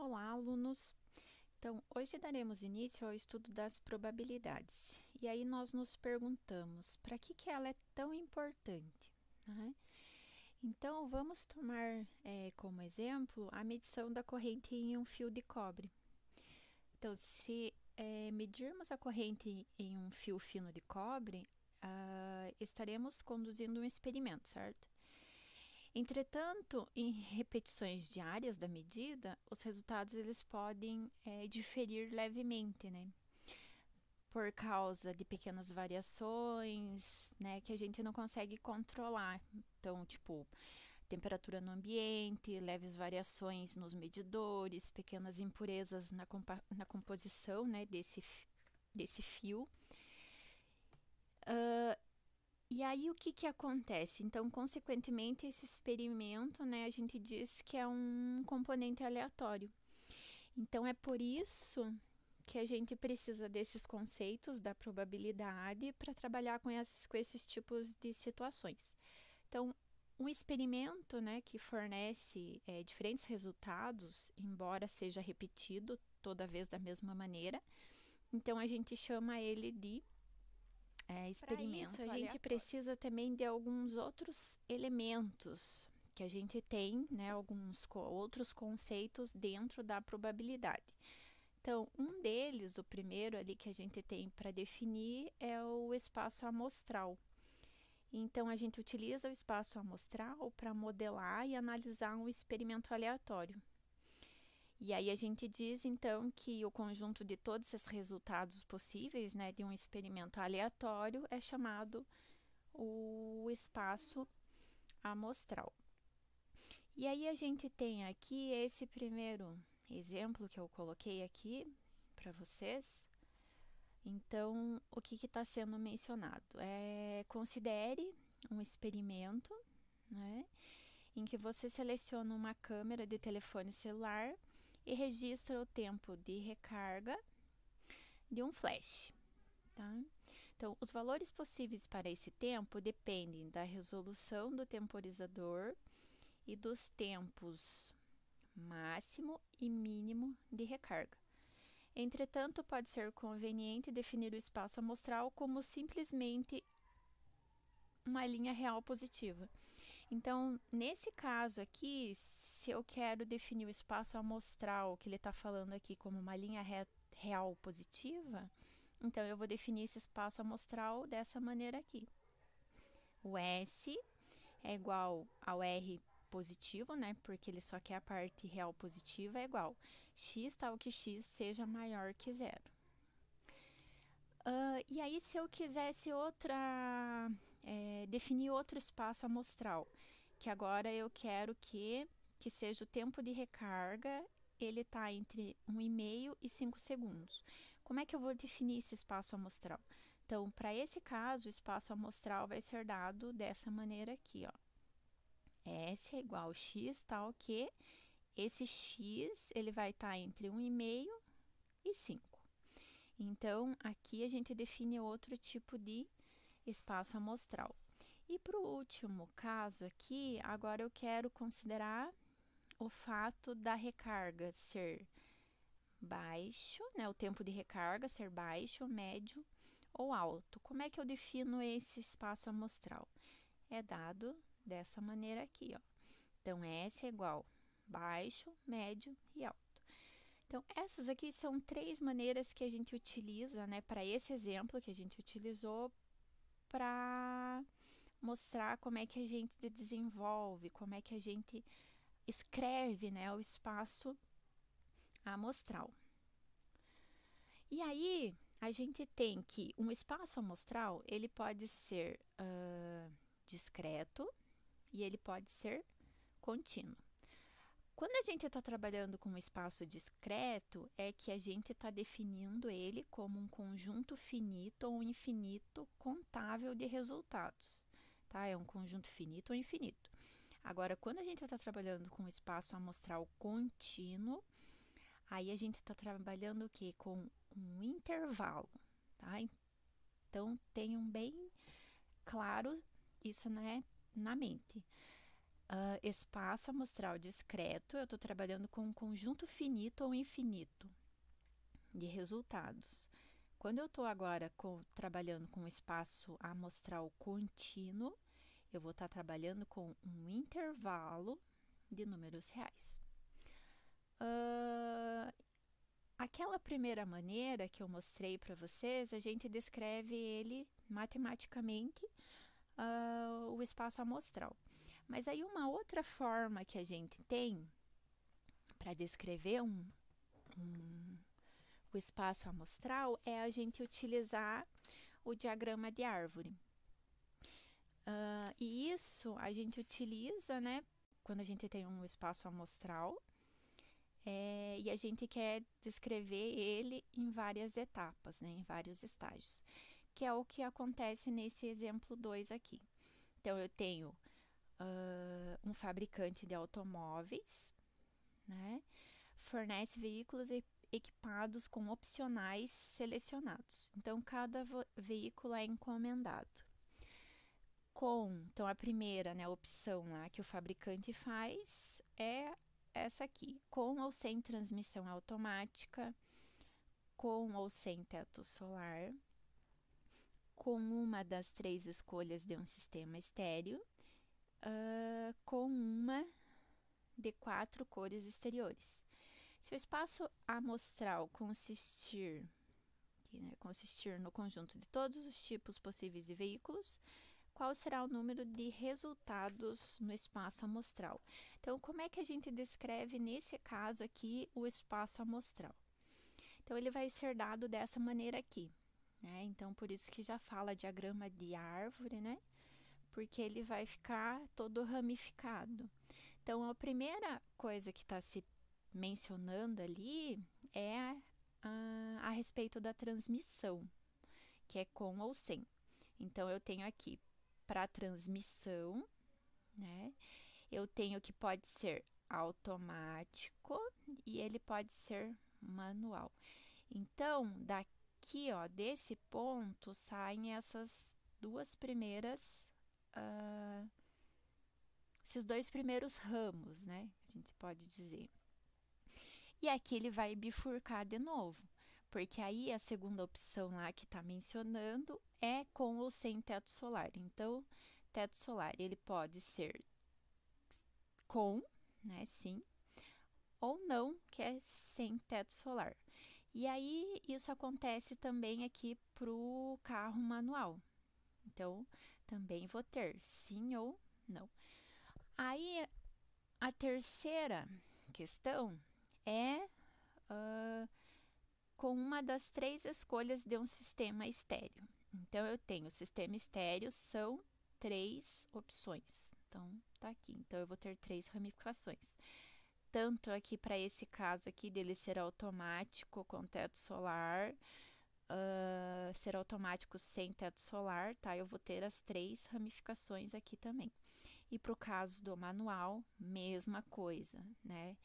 Olá, alunos! Então, hoje daremos início ao estudo das probabilidades. E aí nós nos perguntamos, para que ela é tão importante, né? Então, vamos tomar como exemplo a medição da corrente em um fio de cobre. Então, se medirmos a corrente em um fio fino de cobre, estaremos conduzindo um experimento, certo? Entretanto, em repetições diárias da medida, os resultados eles podem diferir levemente, né? Por causa de pequenas variações, né, que a gente não consegue controlar. Então, tipo, temperatura no ambiente, leves variações nos medidores, pequenas impurezas na composição, né, desse fio. E aí, o que acontece? Então, consequentemente, esse experimento, né, a gente diz que é um componente aleatório. Então, é por isso que a gente precisa desses conceitos da probabilidade para trabalhar com esses tipos de situações. Então, um experimento, né, que fornece diferentes resultados, embora seja repetido toda vez da mesma maneira, então a gente chama ele de experimento. Para isso, a gente precisa também de alguns outros elementos que a gente tem, né, alguns outros conceitos dentro da probabilidade. Então, um deles, o primeiro ali que a gente tem para definir é o espaço amostral. Então, a gente utiliza o espaço amostral para modelar e analisar um experimento aleatório. E aí a gente diz, então, que o conjunto de todos esses resultados possíveis, né, de um experimento aleatório é chamado o espaço amostral. E aí a gente tem aqui esse primeiro exemplo que eu coloquei aqui para vocês. Então, o que está sendo mencionado? Considere um experimento, né, em que você seleciona uma câmera de telefone celular e registra o tempo de recarga de um flash. Tá? Então, os valores possíveis para esse tempo dependem da resolução do temporizador e dos tempos máximo e mínimo de recarga. Entretanto, pode ser conveniente definir o espaço amostral como simplesmente uma linha real positiva. Então, nesse caso aqui, se eu quero definir o espaço amostral, que ele está falando aqui como uma linha real positiva, então eu vou definir esse espaço amostral dessa maneira aqui. O S é igual ao R positivo, né? Porque ele só quer a parte real positiva, é igual x tal que x seja maior que zero. E aí, se eu quisesse definir outro espaço amostral, que agora eu quero que seja o tempo de recarga, ele está entre 1,5 e 5 segundos. Como é que eu vou definir esse espaço amostral? Então, para esse caso, o espaço amostral vai ser dado dessa maneira aqui, ó. S é igual a x tal que esse x ele vai estar entre 1,5 e 5. Então, aqui a gente define outro tipo de espaço amostral. E para o último caso aqui, agora eu quero considerar o fato da recarga ser baixo, né? O tempo de recarga ser baixo, médio ou alto. Como é que eu defino esse espaço amostral? É dado dessa maneira aqui, ó. Então, S é igual baixo, médio e alto. Então, essas aqui são três maneiras que a gente utiliza, né, para esse exemplo que a gente utilizou para mostrar como é que a gente desenvolve, como é que a gente escreve, né, o espaço amostral. E aí, a gente tem que um espaço amostral, ele pode ser discreto e ele pode ser contínuo. Quando a gente está trabalhando com um espaço discreto, é que a gente está definindo ele como um conjunto finito ou infinito contável de resultados, tá? É um conjunto finito ou infinito. Agora, quando a gente está trabalhando com um espaço amostral contínuo, aí a gente está trabalhando o quê? Com um intervalo, tá? Então, tenham bem claro isso, né, na mente. Espaço amostral discreto, eu estou trabalhando com um conjunto finito ou infinito de resultados. Quando eu estou agora trabalhando com espaço amostral contínuo, eu vou estar trabalhando com um intervalo de números reais. Aquela primeira maneira que eu mostrei para vocês, a gente descreve ele matematicamente, o espaço amostral. Mas aí uma outra forma que a gente tem para descrever o espaço amostral é a gente utilizar o diagrama de árvore. E isso a gente utiliza, né, quando a gente tem um espaço amostral, e a gente quer descrever ele em várias etapas, né, em vários estágios, que é o que acontece nesse exemplo 2 aqui. Então, eu tenho um fabricante de automóveis, né, fornece veículos equipados com opcionais selecionados. Então, cada veículo é encomendado. Então, a primeira, né, opção lá que o fabricante faz é essa aqui: com ou sem transmissão automática, com ou sem teto solar, com uma das 3 escolhas de um sistema estéreo, com uma de 4 cores exteriores. Se o espaço amostral consistir no conjunto de todos os tipos possíveis de veículos, qual será o número de resultados no espaço amostral? Então, como é que a gente descreve, nesse caso aqui, o espaço amostral? Então, ele vai ser dado dessa maneira aqui, né? Então, por isso que já fala diagrama de árvore, né? Porque ele vai ficar todo ramificado. Então, a primeira coisa que está se mencionando ali é a respeito da transmissão, que é com ou sem. Então, eu tenho aqui para transmissão, né? Eu tenho que pode ser automático e ele pode ser manual. Então, daqui, ó, desse ponto, saem essas duas primeiras, esses dois primeiros ramos, né? A gente pode dizer. E aqui ele vai bifurcar de novo, porque aí a segunda opção lá que está mencionando é com ou sem teto solar. Então, teto solar, ele pode ser com, né, sim, ou não, que é sem teto solar. E aí, isso acontece também aqui para o carro manual. Então, também vou ter sim ou não. Aí, a terceira questão é com uma das 3 escolhas de um sistema estéreo. Então, eu tenho o sistema estéreo, são 3 opções. Então, tá aqui. Então, eu vou ter 3 ramificações. Tanto aqui para esse caso aqui dele ser automático com teto solar, ser automático sem teto solar, tá? Eu vou ter as 3 ramificações aqui também. E para o caso do manual, mesma coisa, né?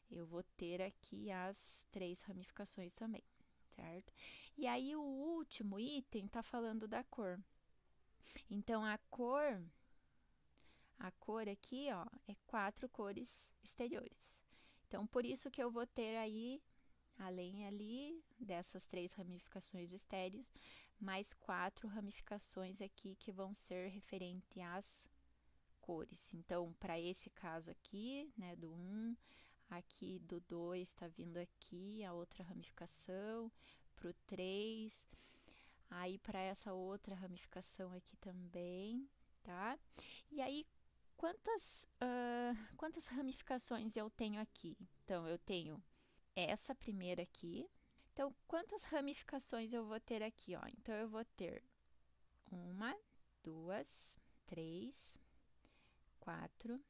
Eu vou ter aqui as 3 ramificações também, certo? E aí, o último item tá falando da cor. Então, a cor aqui, ó, é 4 cores exteriores. Então, por isso que eu vou ter aí, além ali dessas 3 ramificações estéreos, mais 4 ramificações aqui que vão ser referente às cores. Então, para esse caso aqui, né, do 1, aqui do 2 está vindo aqui a outra ramificação, para o 3, aí para essa outra ramificação aqui também, tá? E aí, quantas ramificações eu tenho aqui? Então, eu tenho essa primeira aqui. Então, quantas ramificações eu vou ter aqui, ó? Então, eu vou ter 1, 2, 3, 4,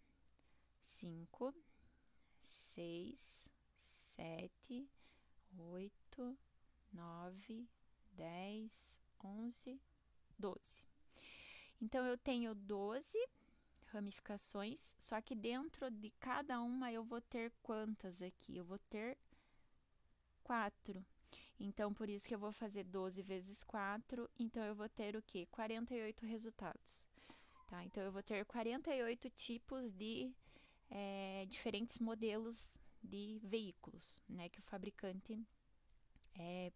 5, 6, 7, 8, 9, 10, 11, 12. Então, eu tenho 12 ramificações, só que dentro de cada uma eu vou ter quantas aqui? Eu vou ter 4. Então, por isso que eu vou fazer 12 vezes 4, então eu vou ter o quê? 48 resultados. tá? Então, eu vou ter 48 tipos de diferentes modelos de veículos, né, que o fabricante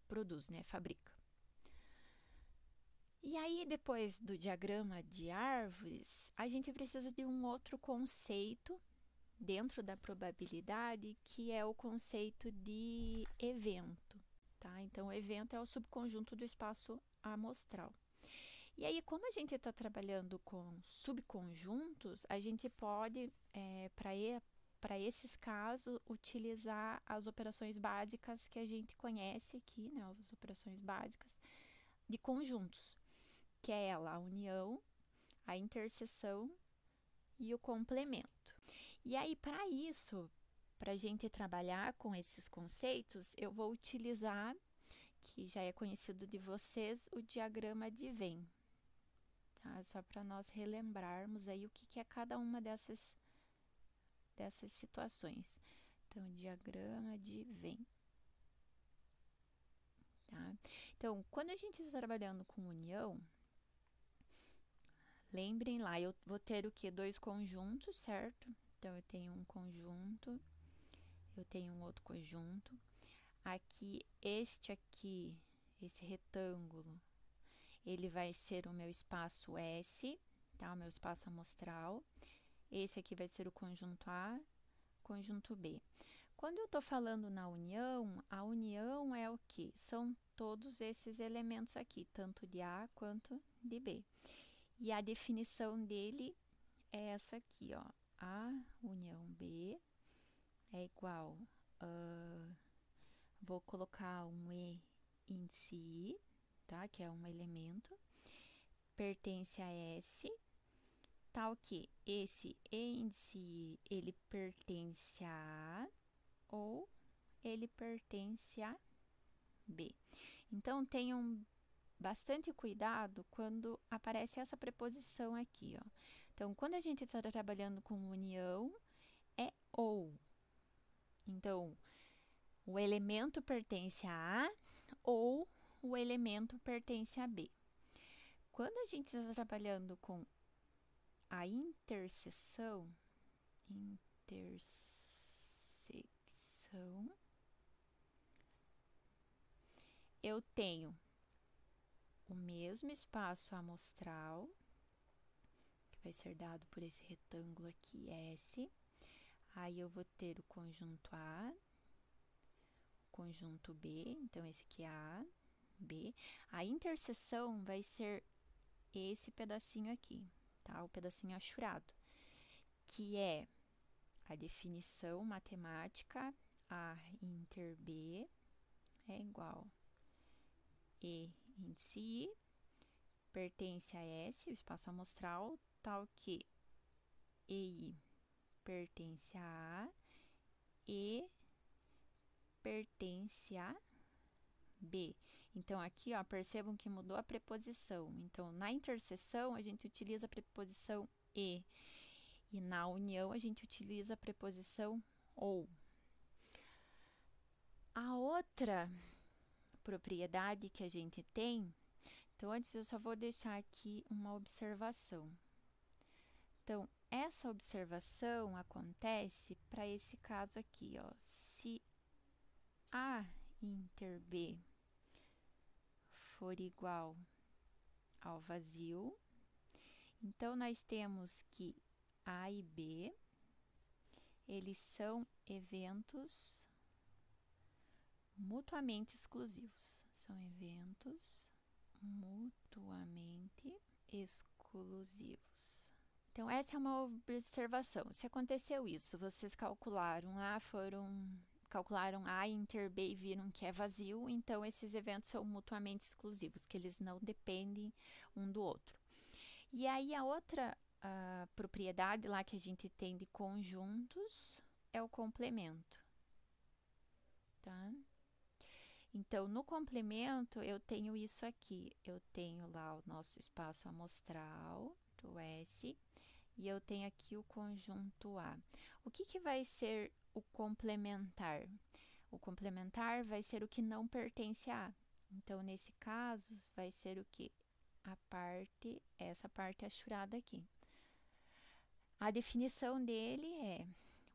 produz, né, fabrica. E aí, depois do diagrama de árvores, a gente precisa de um outro conceito dentro da probabilidade, que é o conceito de evento, tá? Então, o evento é o subconjunto do espaço amostral. E aí, como a gente está trabalhando com subconjuntos, a gente pode, para esses casos, utilizar as operações básicas que a gente conhece aqui, né? As operações básicas de conjuntos, que é a união, a interseção e o complemento. E aí, para isso, para a gente trabalhar com esses conceitos, eu vou utilizar, que já é conhecido de vocês, o diagrama de Venn. Tá? Só para nós relembrarmos aí o que é cada uma dessas situações. Então, diagrama de Venn. Tá? Então, quando a gente está trabalhando com união, lembrem lá, eu vou ter o que? Dois conjuntos, certo? Então, eu tenho um conjunto, eu tenho um outro conjunto. Aqui, esse retângulo, ele vai ser o meu espaço S, tá? O meu espaço amostral. Esse aqui vai ser o conjunto A, conjunto B. Quando eu estou falando na união, a união é o que? São todos esses elementos aqui, tanto de A quanto de B. E a definição dele é essa aqui, ó. A união B é igual, vou colocar um E índice I, tá? Que é um elemento, pertence a S, tal que esse E índice I, ele pertence a A ou ele pertence a B. Então, tenham bastante cuidado quando aparece essa preposição aqui, ó. Então, quando a gente está trabalhando com união, é ou. Então, o elemento pertence a A ou o elemento pertence a B. Quando a gente está trabalhando com a interseção, eu tenho o mesmo espaço amostral, que vai ser dado por esse retângulo aqui, S. Aí, eu vou ter o conjunto A, o conjunto B, então esse aqui é A, B. A interseção vai ser esse pedacinho aqui, tá? O pedacinho achurado, que é a definição matemática, A inter B é igual E índice I, pertence a S, o espaço amostral, tal que EI pertence a A e pertence a B. Então, aqui, ó, percebam que mudou a preposição. Então, na interseção, a gente utiliza a preposição E. E na união, a gente utiliza a preposição ou. A outra propriedade que a gente tem, então, antes eu só vou deixar aqui uma observação. Então, essa observação acontece para esse caso aqui, ó. Se A inter B for igual ao vazio, então, nós temos que A e B, eles são eventos mutuamente exclusivos. São eventos mutuamente exclusivos. Então, essa é uma observação. Se aconteceu isso, vocês calcularam A inter B e viram que é vazio, então esses eventos são mutuamente exclusivos, que eles não dependem um do outro. E aí, a outra propriedade lá que a gente tem de conjuntos é o complemento, tá? Então, no complemento, eu tenho isso aqui. Eu tenho lá o nosso espaço amostral, o S, e eu tenho aqui o conjunto A. O que vai ser o complementar? O complementar vai ser o que não pertence a A. Então, nesse caso, vai ser o que? Essa parte achurada aqui. A definição dele é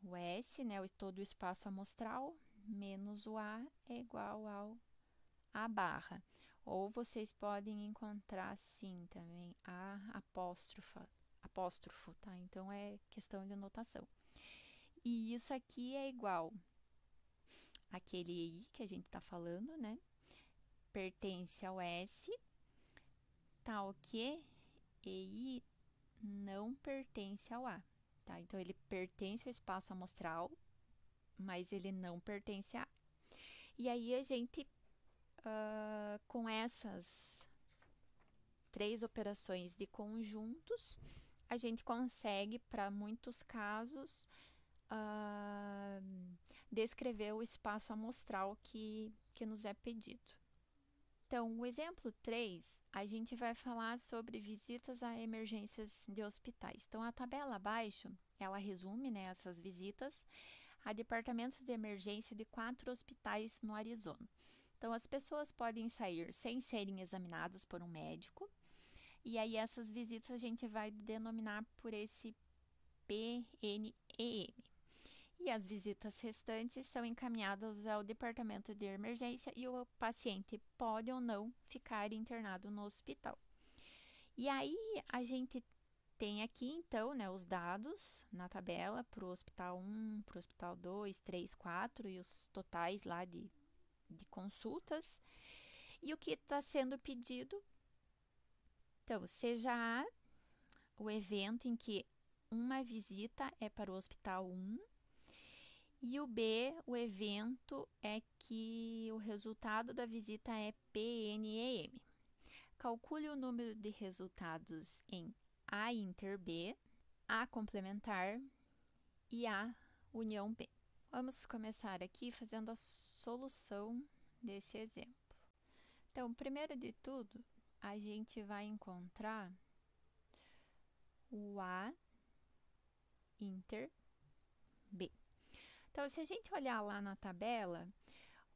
o S, né, todo o espaço amostral, menos o A é igual ao A barra. Ou vocês podem encontrar assim também, A apóstrofo, tá? Então é questão de notação. E isso aqui é igual àquele EI que a gente está falando, né? Pertence ao S, tal que EI não pertence ao A, tá? Então ele pertence ao espaço amostral, mas ele não pertence a A. E aí a gente, com essas 3 operações de conjuntos, a gente consegue, para muitos casos, descrever o espaço amostral que nos é pedido. Então, o exemplo 3, a gente vai falar sobre visitas a emergências de hospitais. Então, a tabela abaixo, ela resume, né, essas visitas a departamentos de emergência de 4 hospitais no Arizona. Então, as pessoas podem sair sem serem examinadas por um médico, e aí essas visitas a gente vai denominar por esse PNEM. E as visitas restantes são encaminhadas ao departamento de emergência e o paciente pode ou não ficar internado no hospital. E aí a gente tem aqui então, né, os dados na tabela para o hospital 1, para o hospital 2, 3, 4 e os totais lá de consultas. E o que está sendo pedido? Então, seja A, o evento em que uma visita é para o hospital 1, e o B, o evento é que o resultado da visita é PNEM. Calcule o número de resultados em A inter B, A complementar e A união B. Vamos começar aqui fazendo a solução desse exemplo. Então, primeiro de tudo, a gente vai encontrar o A inter B. Então, se a gente olhar lá na tabela,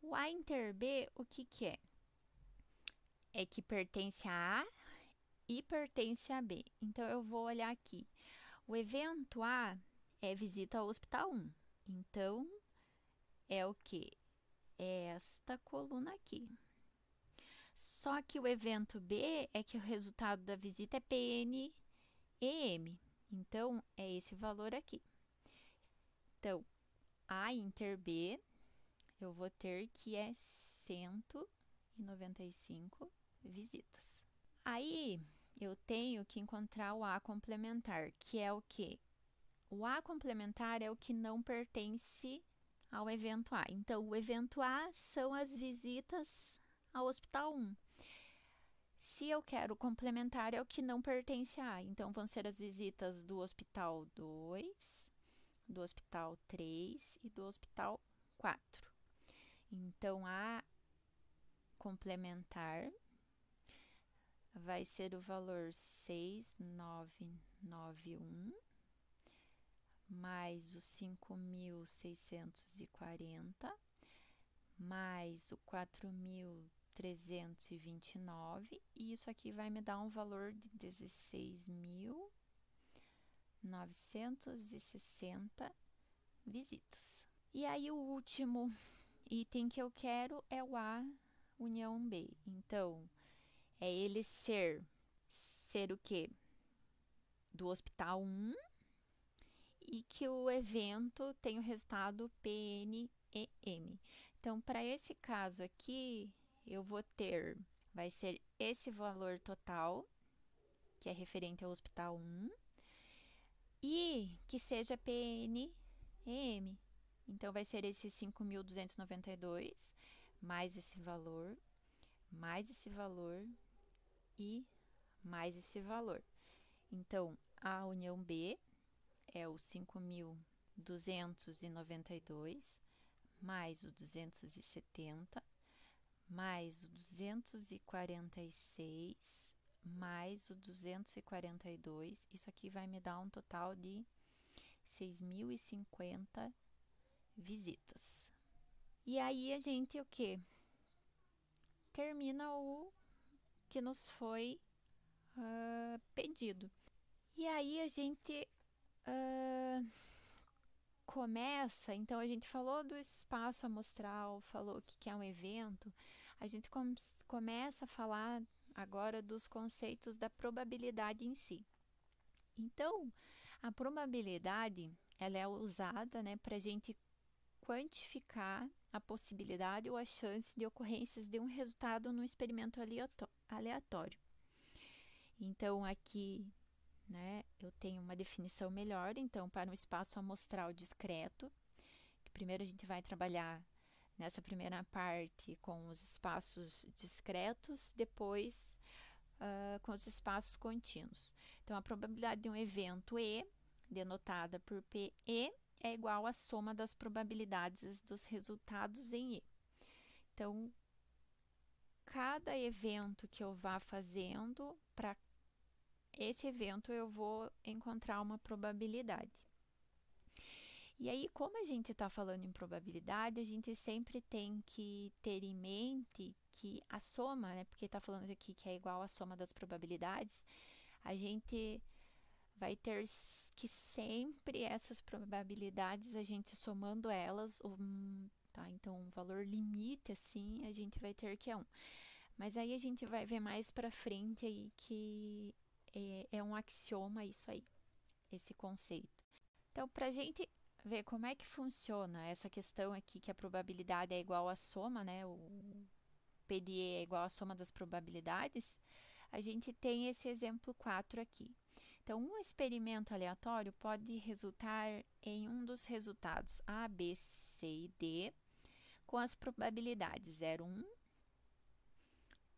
o A inter B, o que que é? É que pertence a A e pertence a B. Então, eu vou olhar aqui. O evento A é visita ao hospital 1. Então, é o que? É esta coluna aqui. Só que o evento B é que o resultado da visita é PNEM. Então, é esse valor aqui. Então, A inter B, eu vou ter que é 195 visitas. Aí, eu tenho que encontrar o A complementar, que é o quê? O A complementar é o que não pertence ao evento A. Então, o evento A são as visitas ao hospital 1. Se eu quero complementar, é o que não pertence a A. Então, vão ser as visitas do hospital 2, do hospital 3 e do hospital 4. Então, a complementar vai ser o valor 6.991 mais os 5.640 mais o 4.329 e isso aqui vai me dar um valor de 16.960 visitas. E aí o último item que eu quero é o A união B. Então, é ele ser o quê? Do hospital 1 e que o evento tem o resultado PNEM. Então, para esse caso aqui, eu vou ter, vai ser esse valor total, que é referente ao hospital 1, e que seja PNEM. Então, vai ser esse 5.292, mais esse valor e mais esse valor. Então, a união B é o 5.292, mais o 270, mais o 246, mais o 242. Isso aqui vai me dar um total de 6.050 visitas. E aí a gente o quê? Termina o que nos foi pedido. E aí a gente Começa, então a gente falou do espaço amostral, falou o que é um evento, a gente começa a falar agora dos conceitos da probabilidade em si. Então, a probabilidade, ela é usada, né, para a gente quantificar a possibilidade ou a chance de ocorrências de um resultado no experimento aleatório. Então, aqui, né, eu tenho uma definição melhor, então, para um espaço amostral discreto, que primeiro a gente vai trabalhar nessa primeira parte com os espaços discretos, depois com os espaços contínuos. Então, a probabilidade de um evento E, denotada por PE, é igual à soma das probabilidades dos resultados em E. Então, cada evento que eu vá fazendo, para esse evento eu vou encontrar uma probabilidade. E aí, como a gente está falando em probabilidade, a gente sempre tem que ter em mente que a soma, né, porque está falando aqui que é igual à soma das probabilidades, a gente vai ter que sempre essas probabilidades, a gente somando elas, tá? Então, um valor limite, assim, a gente vai ter que é 1. Mas aí a gente vai ver mais para frente aí que é um axioma isso aí, esse conceito. Então, para a gente ver como é que funciona essa questão aqui, que a probabilidade é igual à soma, né? O PDE é igual à soma das probabilidades, a gente tem esse exemplo 4 aqui. Então, um experimento aleatório pode resultar em um dos resultados A, B, C e D com as probabilidades 0,1,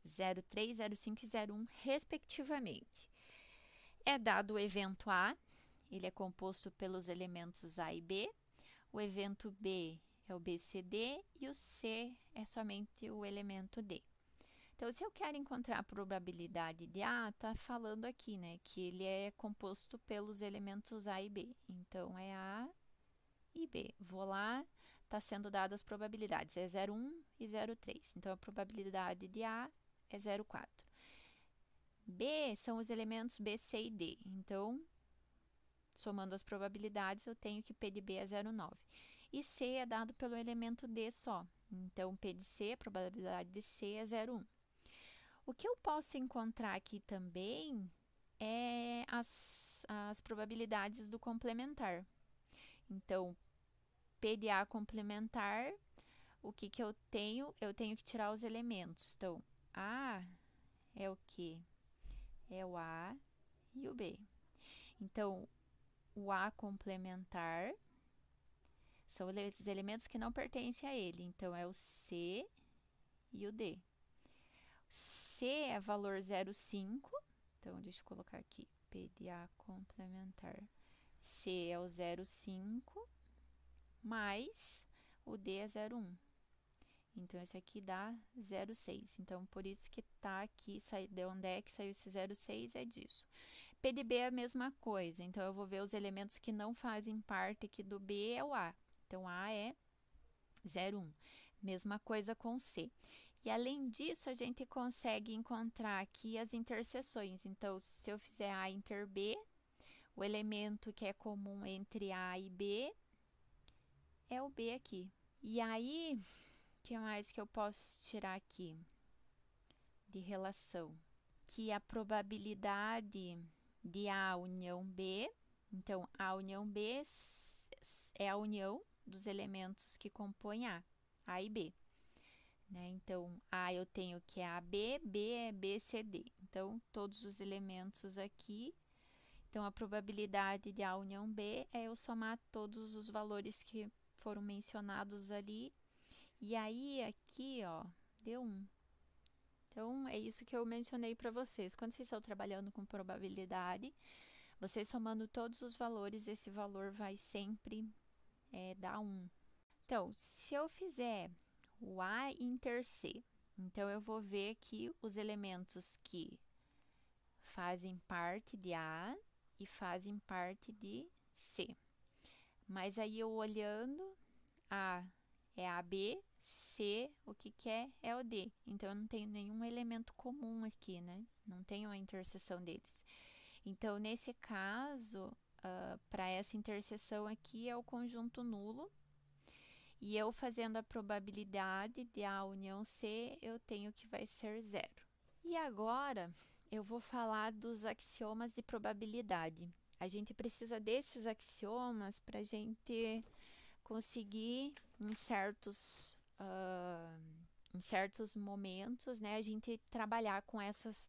0,3, 0,5 e 0,1, respectivamente. É dado o evento A, ele é composto pelos elementos A e B, o evento B é o BCD e o C é somente o elemento D. Então, se eu quero encontrar a probabilidade de A, tá falando aqui, né, que ele é composto pelos elementos A e B. Então, é A e B. Vou lá, tá sendo dadas as probabilidades, é 0,1 e 0,3. Então, a probabilidade de A é 0,4. B são os elementos B, C e D. Então, somando as probabilidades, eu tenho que P de B é 0,9. E C é dado pelo elemento D só. Então, P de C, a probabilidade de C é 0,1. O que eu posso encontrar aqui também é as probabilidades do complementar. Então, P de A complementar, o que eu tenho? Eu tenho que tirar os elementos. Então, A é o quê? É o A e o B. Então, o A complementar são esses elementos que não pertencem a ele. Então, é o C e o D. C é valor 0,5. Então, deixa eu colocar aqui. P de A complementar. C é o 0,5 mais o D é 0,1. Então, isso aqui dá 0,6. Então, por isso que tá aqui, de onde é que saiu esse 0,6 é disso. P de B é a mesma coisa. Então, eu vou ver os elementos que não fazem parte aqui do B é o A. Então, A é 0,1. Mesma coisa com C. E além disso, a gente consegue encontrar aqui as interseções. Então, se eu fizer A inter B, o elemento que é comum entre A e B é o B aqui. E aí, o que mais que eu posso tirar aqui de relação? Que a probabilidade de A união B, então, A união B é a união dos elementos que compõem A e B. Né? Então, A eu tenho que é AB, B é BCD. Então, todos os elementos aqui. Então, a probabilidade de A união B é eu somar todos os valores que foram mencionados ali. E aí, aqui, ó, deu 1. Então, é isso que eu mencionei para vocês. Quando vocês estão trabalhando com probabilidade, vocês somando todos os valores, esse valor vai sempre dar 1. Então, se eu fizer o A inter C, então eu vou ver aqui os elementos que fazem parte de A e fazem parte de C. Mas aí eu olhando, A é AB, C, o que é? É o D. Então, eu não tenho nenhum elemento comum aqui, né? Não tenho a interseção deles. Então, nesse caso, para essa interseção aqui é o conjunto nulo. E eu fazendo a probabilidade de A união C, eu tenho que vai ser 0. E agora eu vou falar dos axiomas de probabilidade. A gente precisa desses axiomas para a gente conseguir, em certos momentos, né, a gente trabalhar com essas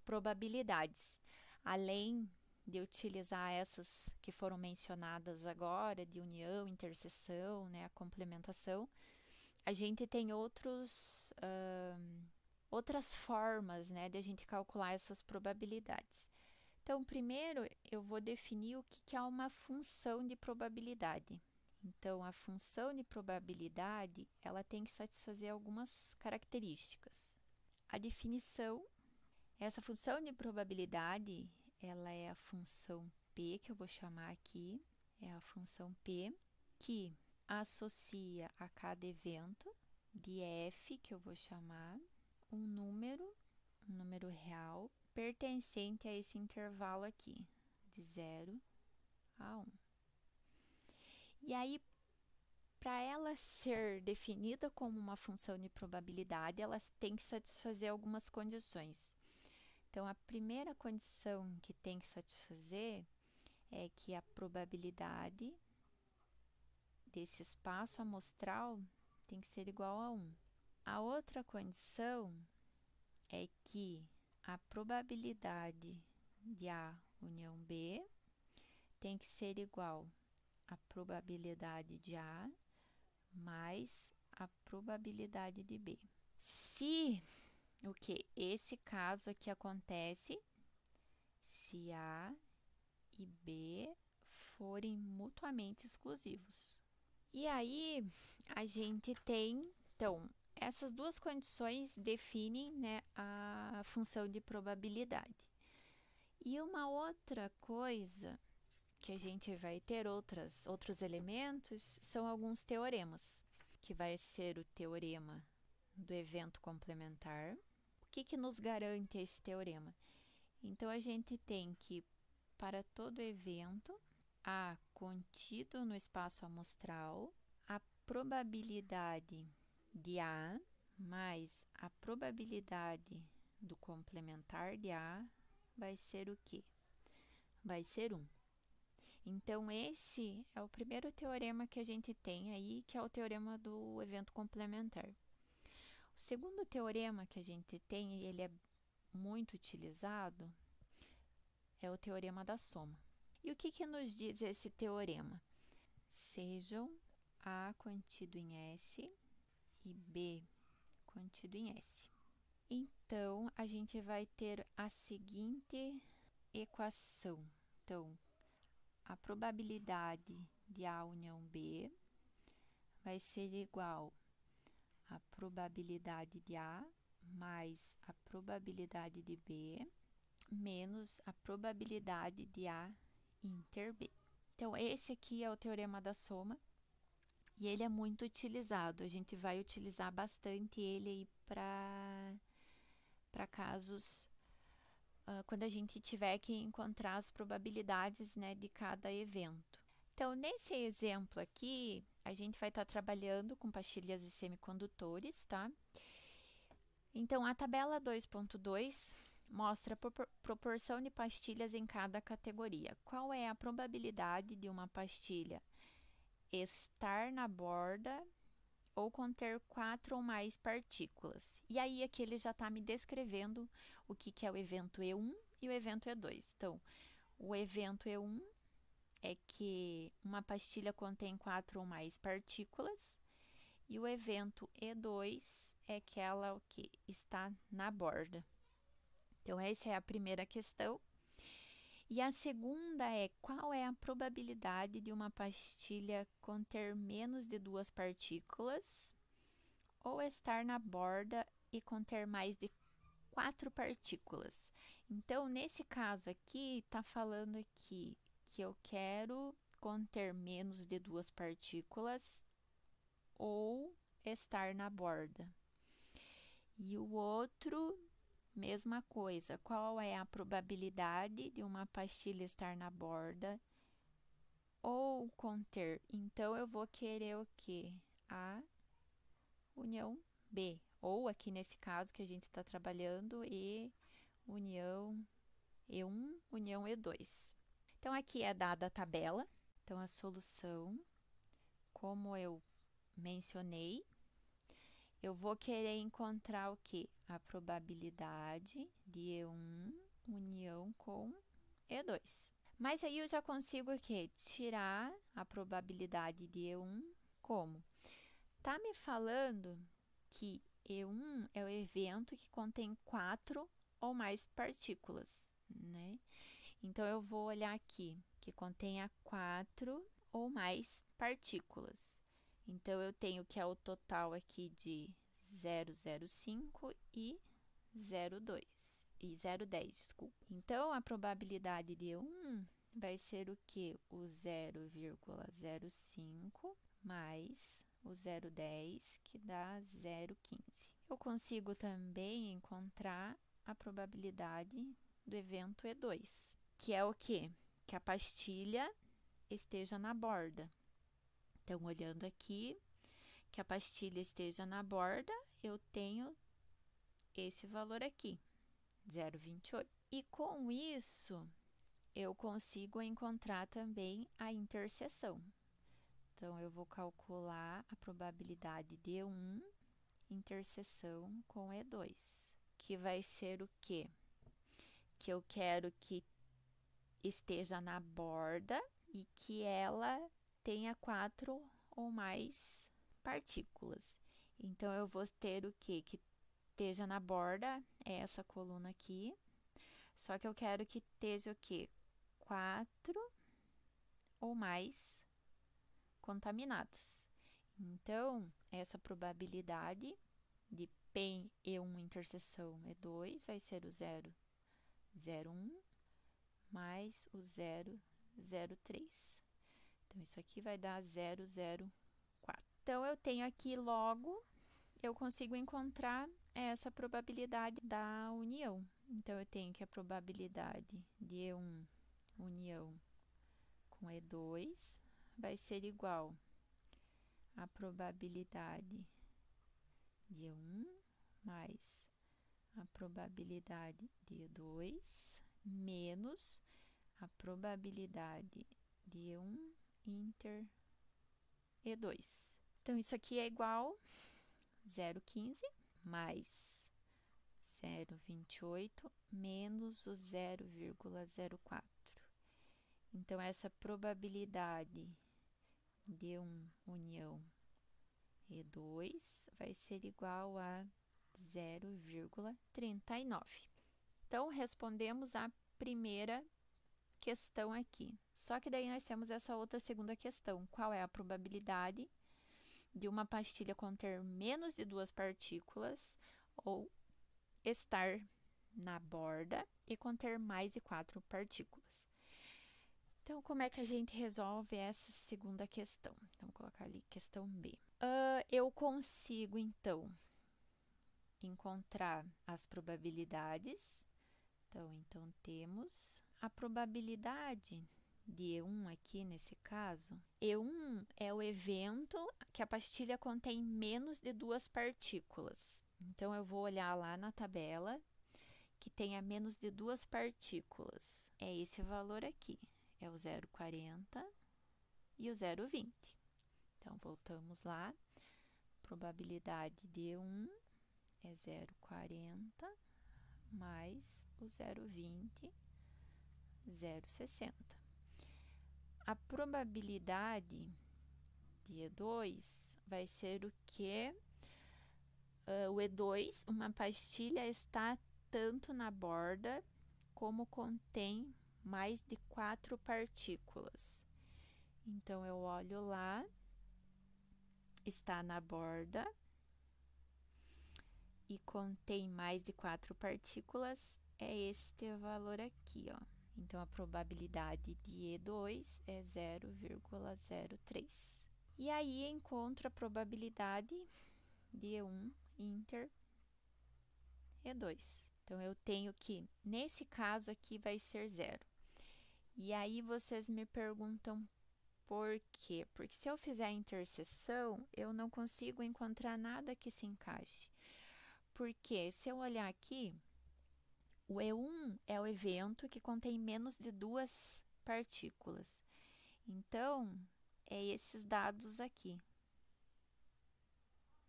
probabilidades. Além de utilizar essas que foram mencionadas agora, de união, interseção, né, a complementação, a gente tem outras formas, né, de a gente calcular essas probabilidades. Então, primeiro eu vou definir o que é uma função de probabilidade. Então, a função de probabilidade, ela tem que satisfazer algumas características. A definição, essa função de probabilidade, ela é a função P, que eu vou chamar aqui, é a função P, que associa a cada evento de F, que eu vou chamar, um número real, pertencente a esse intervalo aqui, de 0 a 1. E aí, para ela ser definida como uma função de probabilidade, ela tem que satisfazer algumas condições. Então, a primeira condição que tem que satisfazer é que a probabilidade desse espaço amostral tem que ser igual a 1. A outra condição é que a probabilidade de A união B tem que ser igual à probabilidade de A mais a probabilidade de B. Se esse caso aqui acontece se A e B forem mutuamente exclusivos. E aí a gente tem, então, essas duas condições definem, né, a função de probabilidade. E uma outra coisa que a gente vai ter outros elementos são alguns teoremas, que vai ser o teorema do evento complementar. O que nos garante esse teorema? Então, a gente tem que, para todo evento A contido no espaço amostral, a probabilidade de A mais a probabilidade do complementar de A vai ser o quê? Vai ser 1. Então, esse é o primeiro teorema que a gente tem aí, que é o teorema do evento complementar. O segundo teorema que a gente tem, e ele é muito utilizado, é o teorema da soma. E o que nos diz esse teorema? Sejam A contido em S e B contido em S. Então, a gente vai ter a seguinte equação. Então, a probabilidade de A união B vai ser igual à probabilidade de A mais a probabilidade de B menos a probabilidade de A inter B. Então, esse aqui é o teorema da soma e ele é muito utilizado. A gente vai utilizar bastante ele aí para casos quando a gente tiver que encontrar as probabilidades, né, de cada evento. Então, nesse exemplo aqui, a gente vai estar trabalhando com pastilhas e semicondutores, tá? Então, a tabela 2.2 mostra a proporção de pastilhas em cada categoria. Qual é a probabilidade de uma pastilha estar na borda ou conter 4 ou mais partículas? E aí, aqui ele já está me descrevendo o que é o evento E1 e o evento E2. Então, o evento E1 é que uma pastilha contém 4 ou mais partículas, e o evento E2 é que ela está na borda. Então, essa é a primeira questão. E a segunda é qual é a probabilidade de uma pastilha conter menos de 2 partículas ou estar na borda e conter mais de 4 partículas. Então, nesse caso aqui, está falando aqui que eu quero conter menos de 2 partículas ou estar na borda. E o outro, mesma coisa, qual é a probabilidade de uma pastilha estar na borda ou conter. Então, eu vou querer o quê? A união B. Ou aqui nesse caso que a gente está trabalhando, E união E1, união E2. Então, aqui é dada a tabela. Então, a solução, como eu mencionei, eu vou querer encontrar o quê? A probabilidade de E1 união com E2. Mas aí eu já consigo o quê? Tirar a probabilidade de E1 como? Tá me falando que E1 é o evento que contém 4 ou mais partículas, né? Então, eu vou olhar aqui, que contenha 4 ou mais partículas. Então, eu tenho que é o total aqui de 0,05 e 0,2 e 0,10, desculpa. Então, a probabilidade de 1 vai ser o quê? O 0,05 mais o 0,10, que dá 0,15. Eu consigo também encontrar a probabilidade do evento E2, que é o quê? Que a pastilha esteja na borda. Então, olhando aqui, que a pastilha esteja na borda, eu tenho esse valor aqui, 0,28. E com isso, eu consigo encontrar também a interseção. Então, eu vou calcular a probabilidade de E1 interseção com E2, que vai ser o quê? Que eu quero que esteja na borda e que ela tenha 4 ou mais partículas. Então, eu vou ter o quê? Que esteja na borda, é essa coluna aqui, só que eu quero que esteja o quê? 4 ou mais contaminadas. Então, essa probabilidade de PEN E1 interseção E2 vai ser o 0,01 mais o 0,03. Então, isso aqui vai dar 0,04. Então, eu tenho aqui logo, eu consigo encontrar essa probabilidade da união. Então, eu tenho que a probabilidade de E1 união com E2 vai ser igual à probabilidade de E1 mais a probabilidade de E2 menos a probabilidade de E1 inter E2. Então, isso aqui é igual a 0,15 mais 0,28 menos o 0,04. Então, essa probabilidade de união E2 vai ser igual a 0,39. Então, respondemos a primeira questão aqui. Só que daí nós temos essa outra segunda questão. Qual é a probabilidade de uma pastilha conter menos de 2 partículas ou estar na borda e conter mais de 4 partículas? Então, como é que a gente resolve essa segunda questão? Então, vou colocar ali questão B. Eu consigo, então, encontrar as probabilidades. Então, temos a probabilidade de E1 aqui, nesse caso. E1 é o evento que a pastilha contém menos de 2 partículas. Então, eu vou olhar lá na tabela que tenha menos de 2 partículas. É esse valor aqui, é o 0,40 e o 0,20. Então, voltamos lá. Probabilidade de E1 é 0,40 mais o 0,20, 0,60. A probabilidade de E2 vai ser o que? O E2, uma pastilha está tanto na borda como contém mais de 4 partículas. Então, eu olho lá, está na borda e contém mais de 4 partículas, é este valor aqui, ó. Então, a probabilidade de E2 é 0,03. E aí, encontro a probabilidade de E1 inter E2. Então, eu tenho que, nesse caso aqui, vai ser 0. E aí, vocês me perguntam Por quê? Porque se eu fizer a interseção, eu não consigo encontrar nada que se encaixe. Porque se eu olhar aqui, o E1 é o evento que contém menos de 2 partículas. Então, é esses dados aqui,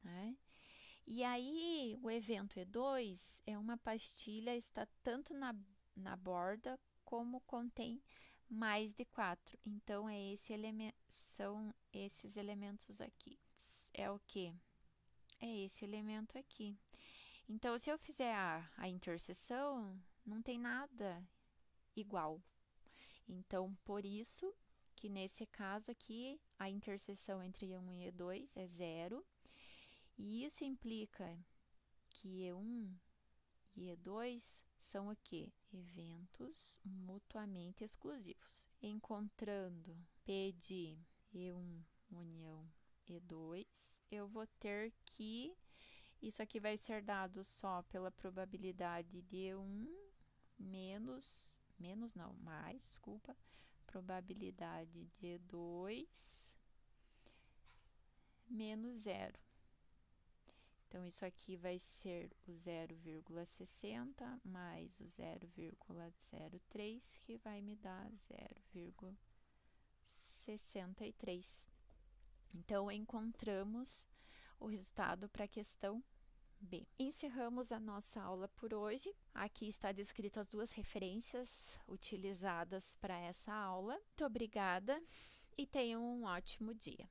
né? E aí, o evento E2 é uma pastilha, está tanto na borda como contém mais de 4. Então, são esses elementos aqui. É o que? É esse elemento aqui. Então, se eu fizer a interseção, não tem nada igual. Então, por isso que nesse caso aqui, a interseção entre E1 e E2 é 0. E isso implica que E1 e E2 são o quê? Eventos mutuamente exclusivos. Encontrando P de E1 união E2, eu vou ter que... Isso aqui vai ser dado só pela probabilidade de E1 desculpa, probabilidade de E2 menos 0. Então, isso aqui vai ser o 0,60 mais o 0,03, que vai me dar 0,63. Então, encontramos o resultado para a questão B. Encerramos a nossa aula por hoje. Aqui está descrito as 2 referências utilizadas para essa aula. Muito obrigada e tenham um ótimo dia.